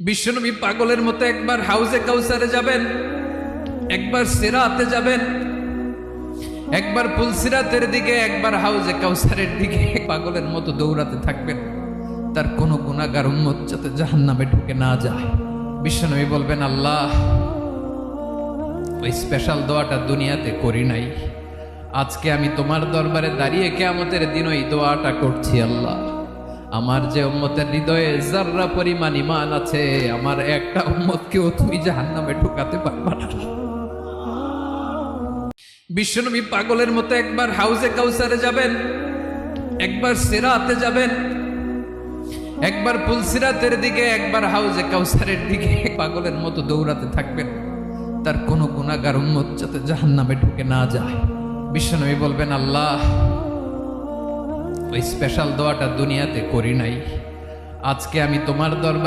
বিশ্বনবী পাগলের মতো একবার হাউজে কাউসারে যাবেন, একবার সিরাতে যাবেন, একবার পুলসিরাতের দিকে, একবার হাউজে কাউসারের দিকে পাগলের মতো দৌড়াতে থাকবেন। তার কোনো গুনাহগার উম্মত যাতে জাহান্নামে ঢুকে না যায়। বিশ্বনবী বলবেন, আল্লাহ, ওই স্পেশাল দোয়াটা দুনিয়াতে করি নাই, আজকে আমি তোমার দরবারে দাঁড়িয়ে কিয়ামতের দিন ওই দোয়াটা করছি। আল্লাহ, আমার যে উম্মতের হৃদয়ে যাররা পরিমাণ ঈমান আছে, আমার একটা উম্মতকেও তুমি জাহান্নামে ঢুকাতে পারবা না। বিশ্বনবী পাগলের মতো একবার হাউজে কাউসারে যাবেন, একবার সিরাতে যাবেন, একবার পুলসিরাতের দিকে, একবার হাউজে কাউসারের দিকে পাগলের মতো দৌড়াতে থাকবেন। তার কোনো গুনাহগার উম্মত যাতে জাহান্নামে ঢুকে না যায়। বিশ্বনবী বলবেন, আল্লাহ, ওই স্পেশাল দোয়াটা দুনিয়াতে করি নাই, আজকে আমি তোমার দরবারে